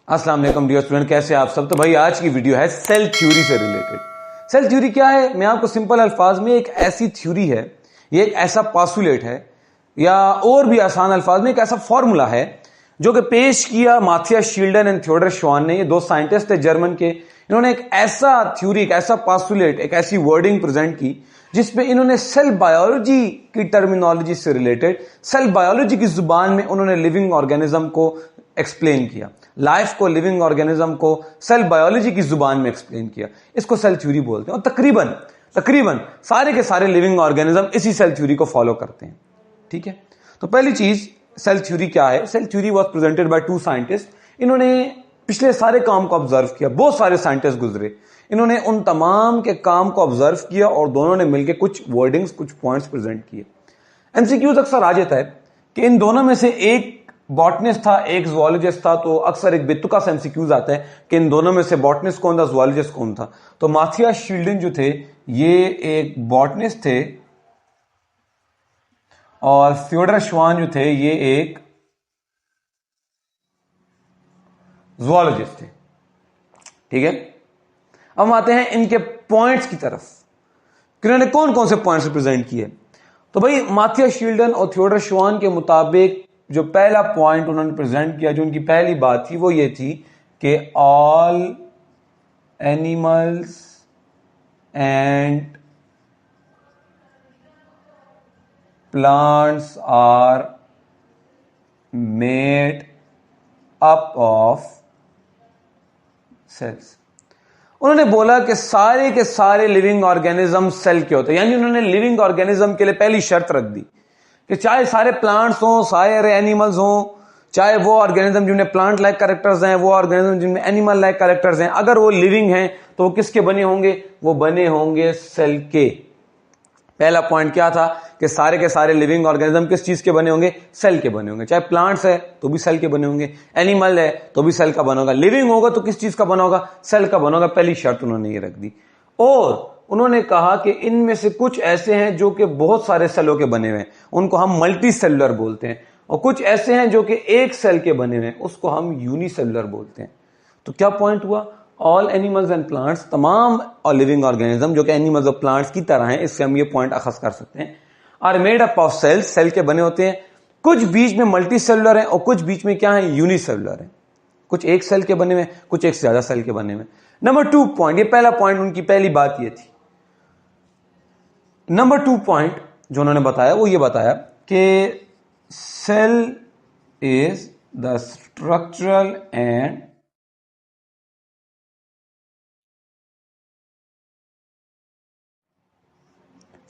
अस्सलाम वालेकुम dear student, कैसे आप सब। तो भाई आज की वीडियो है सेल थ्योरी से रिलेटेड। सेल थ्योरी क्या है, मैं आपको सिंपल अल्फाज में एक ऐसी थ्योरी है, ये एक ऐसा पासुलेट है, या और भी आसान अल्फाज में एक ऐसा फॉर्मूला है जो कि पेश किया माथियास शील्डन एंड थियोडर श्वान ने। ये दो साइंटिस्ट थे जर्मन के। इन्होंने एक ऐसा थ्योरी, एक ऐसा पासुलेट, एक ऐसी वर्डिंग प्रेजेंट की जिसमें इन्होंने सेल बायोलॉजी की टर्मिनोलॉजी से रिलेटेड, सेल बायोलॉजी की जुबान में उन्होंने लिविंग ऑर्गेनिज्म को एक्सप्लेन किया, लाइफ को, लिविंग ऑर्गेनिज्म को सेल बायोलॉजी की जुबान में एक्सप्लेन किया। इसको सेल थ्योरी बोलते हैं। और तकरीबन सारे के सारे लिविंग ऑर्गेनिज्म इसी सेल थ्योरी को फॉलो करते हैं। ठीक है, तो पहली चीज सेल थ्योरी क्या है। Cell theory was presented by two scientist. इन्होंने पिछले सारे काम को ऑब्जर्व किया, बहुत सारे साइंटिस्ट गुजरे, इन्होंने उन तमाम के काम को ऑब्जर्व किया और दोनों ने मिलकर कुछ वर्डिंग्स, कुछ पॉइंट्स प्रेजेंट किए। एमसीक्यूज अक्सर आ जाता है कि इन दोनों में से एक बॉटनिस्ट था, एक जुओलॉजिस्ट था, तो अक्सर एक बेतुका सा एमसीक्यूज आता है कि इन दोनों में से बॉटनिस्ट कौन था, जुओलॉजिस्ट कौन था। तो माथियास शील्डन जो थे ये एक बॉटनिस्ट थे और थियोडर श्वान जो थे ये एक जुओलॉजिस्ट थे। ठीक है, अब हम आते हैं इनके पॉइंट्स की तरफ कि इन्होंने कौन कौन से पॉइंट्स रिप्रेजेंट किए। तो भाई माथियास शील्डन और थियोडर श्वान के मुताबिक जो पहला पॉइंट उन्होंने प्रेजेंट किया, जो उनकी पहली बात थी, वो ये थी कि all animals and plants are made up of cells. उन्होंने बोला कि सारे के सारे लिविंग ऑर्गेनिज्म सेल के होते हैं। यानी उन्होंने लिविंग ऑर्गेनिज्म के लिए पहली शर्त रख दी कि चाहे सारे प्लांट्स हों, सारे एनिमल्स हों, चाहे वो ऑर्गेनिज्म जिनमें प्लांट लाइक कैरेक्टर्स हैं, वो ऑर्गेनिज्म जिनमें एनिमल लाइक कैरेक्टर्स हैं, अगर वो लिविंग हैं तो वो किसके बने होंगे, वो बने होंगे सेल के। पहला पॉइंट क्या था कि सारे के सारे लिविंग ऑर्गेनिज्म किस चीज के बने होंगे, सेल के बने होंगे। चाहे प्लांट्स है तो भी सेल के बने होंगे, एनिमल है तो भी सेल का बना होगा, लिविंग होगा तो किस चीज का बना होगा, सेल का बना होगा। पहली शर्त उन्होंने ये रख दी। और उन्होंने कहा कि इनमें से कुछ ऐसे हैं जो कि बहुत सारे सेलों के बने हुए हैं, उनको हम मल्टी सेलुलर बोलते हैं, और कुछ ऐसे हैं जो कि एक सेल के बने हुए हैं, उसको हम यूनिसेलुलर बोलते हैं। तो क्या पॉइंट हुआ, ऑल एनिमल्स एंड प्लांट्स, तमाम और लिविंग ऑर्गेनिज्म जो कि एनिमल्स और प्लांट्स की तरह हैं, इससे हम ये पॉइंट अखज़ कर सकते हैं, are made up of cells, cell के बने होते हैं। कुछ बीच में मल्टी सेलुलर हैं और कुछ बीच में क्या है, यूनिसेलुलर हैं। कुछ एक सेल के बने हुए, कुछ एक से ज्यादा सेल के बने हुए। नंबर 2 पॉइंट, ये पहला पॉइंट, उनकी पहली बात ये थी। नंबर 2 पॉइंट जो उन्होंने बताया वो ये बताया कि cell is the structural and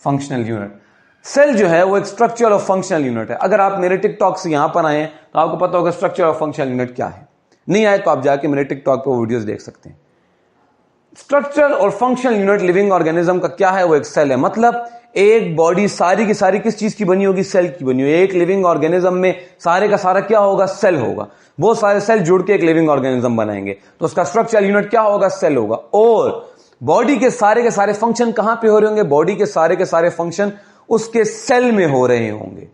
functional unit. Cell जो है वो एक स्ट्रक्चरल और फंक्शनल यूनिट है। अगर आप मेरे टिकटॉक से यहां पर आए हैं तो आपको पता होगा स्ट्रक्चर और फंक्शनल यूनिट क्या है। नहीं आए तो आप जाके मेरे टिकटॉक पे वीडियोस देख सकते हैं। स्ट्रक्चरल और फंक्शनल यूनिट लिविंग ऑर्गेनिज्म का क्या है, वो एक सेल है। मतलब एक बॉडी सारी की सारी किस चीज की बनी होगी, सेल की बनी होगी। एक लिविंग ऑर्गेनिज्म में सारे का सारा क्या होगा, सेल होगा। बहुत सारे सेल जुड़ के एक लिविंग ऑर्गेनिज्म बनाएंगे, तो उसका स्ट्रक्चरल यूनिट क्या होगा, सेल होगा। और बॉडी के सारे फंक्शन कहां पे हो रहे होंगे, बॉडी के सारे फंक्शन उसके सेल में हो रहे होंगे।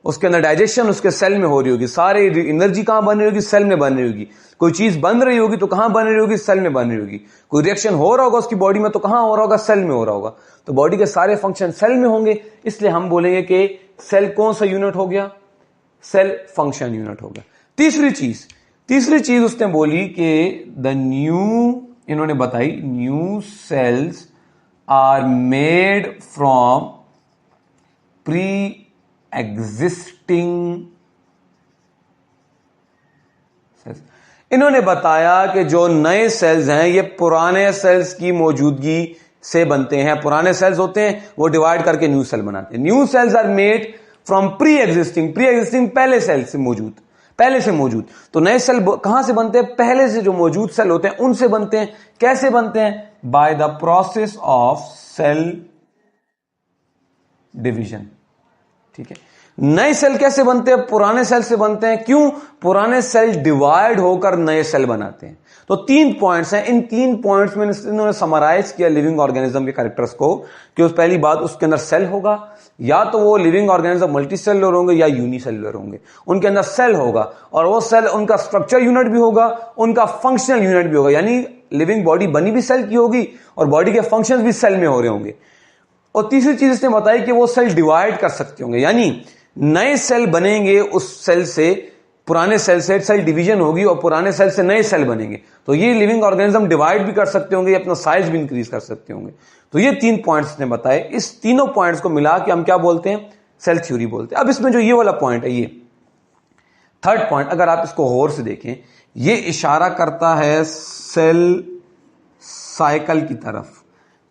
उसके अंदर डाइजेशन उसके सेल में हो रही होगी, सारी एनर्जी कहां बन रही होगी, सेल में बन रही होगी। कोई चीज बन रही होगी तो कहां बन रही होगी, सेल में बन रही होगी। कोई रिएक्शन हो रहा होगा उसकी बॉडी में तो कहां हो रहा होगा, सेल में हो रहा होगा। तो बॉडी के सारे फंक्शन सेल में होंगे, इसलिए हम बोलेंगे कि सेल कौन सा यूनिट हो गया, सेल फंक्शन यूनिट हो गया। तीसरी चीज उसने बोली कि द न्यू, इन्होंने बताई, new cells are made from pre existing cells. इन्होंने बताया कि जो नए सेल्स हैं ये पुराने सेल्स की मौजूदगी से बनते हैं। पुराने सेल्स होते हैं वो डिवाइड करके न्यू सेल बनाते हैं। New cells are made from pre existing पहले सेल से मौजूद, तो नए सेल कहां से बनते हैं, पहले से जो मौजूद सेल होते हैं उनसे बनते हैं। कैसे बनते हैं, by the process of cell division. ठीक है, नए सेल कैसे बनते हैं? पुराने सेल से बनते हैं। क्यों? पुराने सेल डिवाइड होकर नए सेल बनाते हैं। तो 3 पॉइंट्स हैं। इन 3 पॉइंट्स में इन्होंने समराइज किया लिविंग ऑर्गेनिज्म के कैरेक्टर्स को कि उस पहली बात, उसके अंदर सेल होगा, या तो वो लिविंग ऑर्गेनिज्म मल्टीसेलुलर होंगे या यूनिसेलुलर होंगे। उनके अंदर सेल होगा और वो सेल उनका स्ट्रक्चर यूनिट भी होगा, उनका फंक्शनल यूनिट भी होगा, यानी लिविंग बॉडी बनी भी सेल की होगी और बॉडी के फंक्शंस भी सेल में हो रहे होंगे। और तीसरी चीज इसने बताई कि वो सेल डिवाइड कर सकते होंगे, यानी नए सेल बनेंगे उस सेल से, पुराने सेल से सेल डिवीजन होगी और पुराने सेल से नए सेल बनेंगे। तो ये लिविंग ऑर्गेनिज्म डिवाइड भी कर सकते होंगे, अपना साइज भी इंक्रीज कर सकते होंगे। तो ये 3 पॉइंट्स ने बताए। इस तीनों पॉइंट्स को मिला के हम क्या बोलते हैं? सेल थ्योरी बोलते हैं। अब इसमें जो ये वाला पॉइंट है, ये थर्ड पॉइंट, अगर आप इसको गौर से देखें, ये इशारा करता है सेल साइकिल की तरफ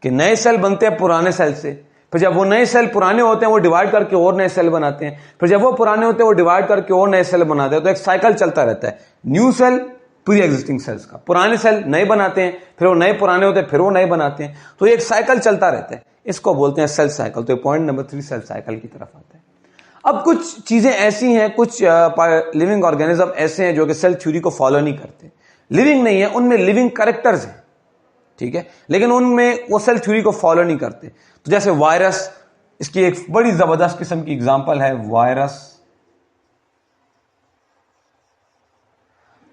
कि नए सेल बनते हैं पुराने सेल से, फिर जब वो नए सेल पुराने होते हैं वो डिवाइड करके और नए सेल बनाते हैं, फिर जब वो पुराने होते हैं वो डिवाइड करके और नए सेल बनाते हैं। तो एक साइकिल चलता रहता है, new cell pre existing cells का, पुराने सेल नए बनाते हैं, फिर वो नए पुराने होते हैं, फिर वो नए बनाते हैं। तो एक साइकिल चलता रहता है, इसको बोलते हैं सेल साइकिल। तो पॉइंट नंबर 3 सेल साइकिल की तरफ आता है। अब कुछ चीजें ऐसी हैं, कुछ लिविंग ऑर्गेनिज्म ऐसे हैं जो कि सेल थ्योरी को फॉलो नहीं करते, लिविंग नहीं है, उनमें लिविंग कैरेक्टर्स हैं, ठीक है, लेकिन उनमें वो सेल थ्योरी को फॉलो नहीं करते। तो जैसे वायरस, इसकी एक बड़ी जबरदस्त किस्म की एग्जांपल है वायरस।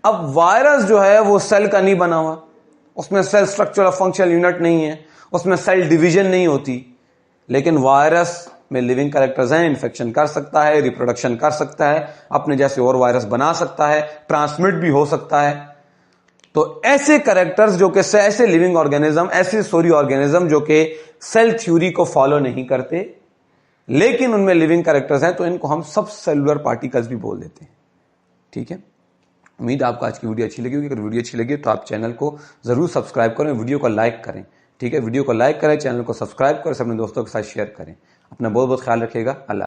अब वायरस जो है वो सेल का नहीं बना हुआ, उसमें सेल स्ट्रक्चर और फंक्शनल यूनिट नहीं है, उसमें सेल डिवीजन नहीं होती, लेकिन वायरस में लिविंग कैरेक्टर्स हैं, इन्फेक्शन कर सकता है, रिप्रोडक्शन कर सकता है, अपने जैसे और वायरस बना सकता है, ट्रांसमिट भी हो सकता है। तो ऐसे कैरेक्टर्स जो कि ऐसे लिविंग ऑर्गेनिज्म, ऐसे सॉरी ऑर्गेनिज्म जो कि सेल थ्योरी को फॉलो नहीं करते लेकिन उनमें लिविंग कैरेक्टर्स हैं, तो इनको हम सब सेलुलर पार्टिकल्स भी बोल देते हैं, ठीक है। उम्मीद आपको आज की वीडियो अच्छी लगी होगी। अगर वीडियो अच्छी लगी तो आप चैनल को जरूर सब्सक्राइब करें, वीडियो को लाइक करें, ठीक है। वीडियो को लाइक करें, चैनल को सब्सक्राइब करें, अपने दोस्तों के साथ शेयर करें। अपना बहुत बहुत ख्याल रखिएगा। अल्लाह।